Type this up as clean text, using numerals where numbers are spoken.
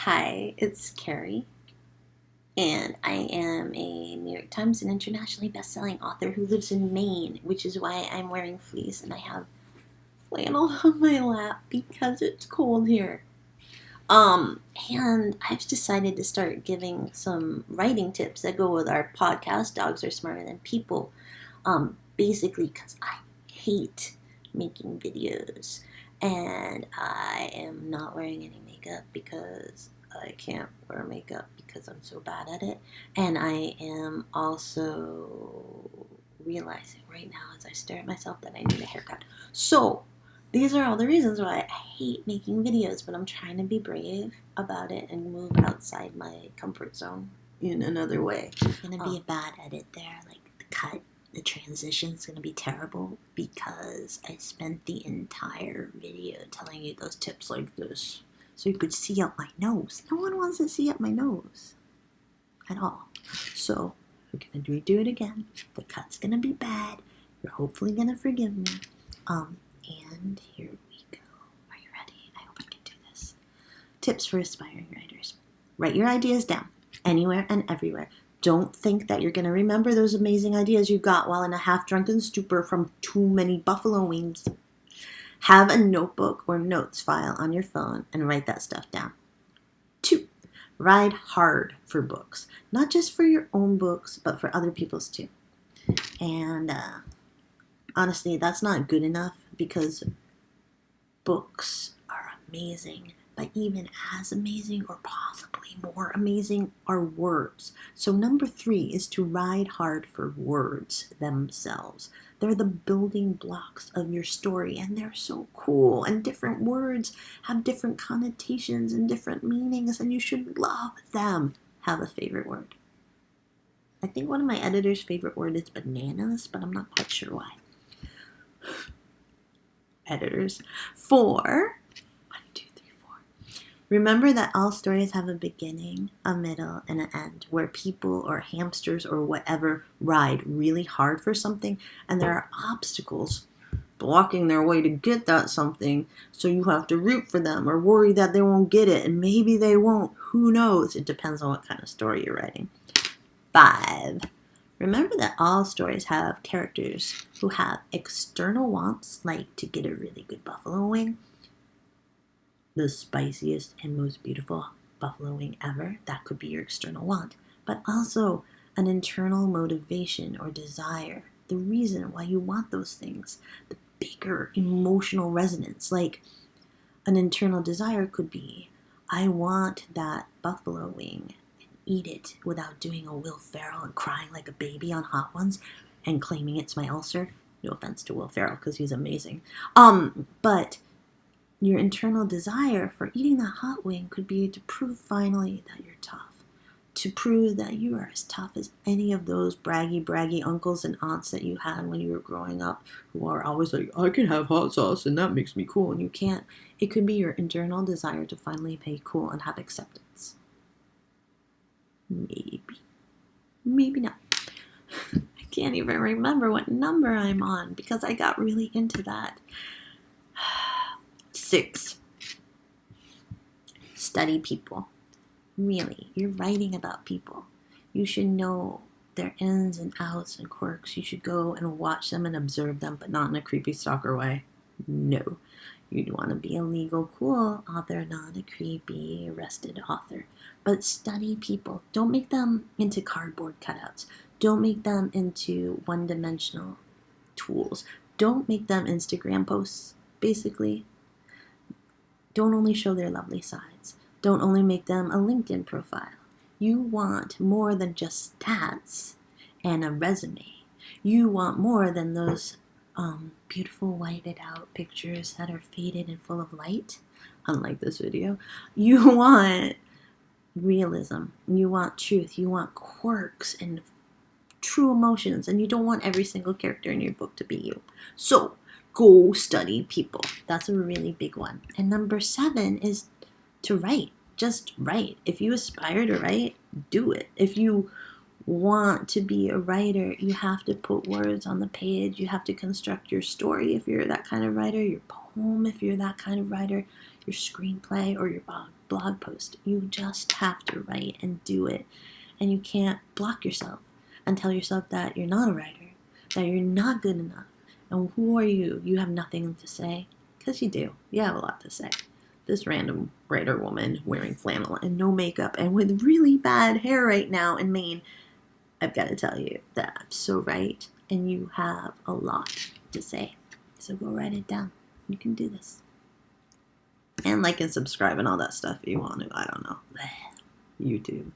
Hi, it's Carrie, and I am a New York Times and internationally best-selling author who lives in Maine, which is why I'm wearing fleece and I have flannel on my lap because it's cold here. And I've decided to start giving some writing tips that go with our podcast, Dogs Are Smarter Than People, basically because I hate making videos. And I am not wearing any makeup because I can't wear makeup because I'm so bad at it. And I am also realizing right now as I stare at myself that I need a haircut. So, these are all the reasons why I hate making videos, but I'm trying to be brave about it and move outside my comfort zone in another way. It's going to be a bad edit there, like the cut. The transition's going to be terrible because I spent the entire video telling you those tips like this so you could see up my nose. No one wants to see up my nose at all. So we're going to redo it again. The cut's going to be bad. You're hopefully going to forgive me. And here we go. Are you ready? I hope I can do this. Tips for aspiring writers. Write your ideas down anywhere and everywhere. Don't think that you're going to remember those amazing ideas you got while in a half-drunken stupor from too many buffalo wings. Have a notebook or notes file on your phone and write that stuff down. 2. Ride hard for books. Not just for your own books, but for other people's too. And honestly, that's not good enough because books are amazing. But even as amazing or possibly more amazing are words. So number 3 is to ride hard for words themselves. They're the building blocks of your story and they're so cool. And different words have different connotations and different meanings and you should love them. Have a favorite word. I think one of my editor's favorite word is bananas, but I'm not quite sure why. Editors. 4. Remember that all stories have a beginning, a middle, and an end, where people or hamsters or whatever ride really hard for something, and there are obstacles blocking their way to get that something, so you have to root for them or worry that they won't get it, and maybe they won't. Who knows? It depends on what kind of story you're writing. 5. Remember that all stories have characters who have external wants, like to get a really good buffalo wing, the spiciest and most beautiful buffalo wing ever. That could be your external want. But also an internal motivation or desire. The reason why you want those things. The bigger emotional resonance. Like an internal desire could be, I want that buffalo wing and eat it without doing a Will Ferrell and crying like a baby on Hot Ones and claiming it's my ulcer. No offense to Will Ferrell because he's amazing. But your internal desire for eating that hot wing could be to prove finally that you're tough. To prove that you are as tough as any of those braggy uncles and aunts that you had when you were growing up who are always like, I can have hot sauce and that makes me cool, and you can't. It could be your internal desire to finally be cool and have acceptance. Maybe not. I can't even remember what number I'm on because I got really into that. 6. Study people. Really, you're writing about people. You should know their ins and outs and quirks. You should go and watch them and observe them, but not in a creepy stalker way. No. You'd want to be a legal, cool author, not a creepy, arrested author. But study people. Don't make them into cardboard cutouts. Don't make them into one-dimensional tools. Don't make them Instagram posts, basically. Don't only show their lovely sides. Don't only make them a LinkedIn profile. You want more than just stats and a resume. You want more than those beautiful whited out pictures that are faded and full of light, unlike this video. You want realism. You want truth. You want quirks and true emotions. And you don't want every single character in your book to be you. So, go study people. That's a really big one. And number 7 is to write. Just write. If you aspire to write, do it. If you want to be a writer, you have to put words on the page. You have to construct your story if you're that kind of writer, your poem, home, if you're that kind of writer, your screenplay or your blog post. You just have to write and do it. And you can't block yourself and tell yourself that you're not a writer, that you're not good enough. And who are you? You have nothing to say. Because you do. You have a lot to say. This random writer woman wearing flannel and no makeup and with really bad hair right now in Maine, I've got to tell you that I'm so right, and you have a lot to say. So go write it down. You can do this. And like and subscribe and all that stuff if you want to. I don't know. YouTube.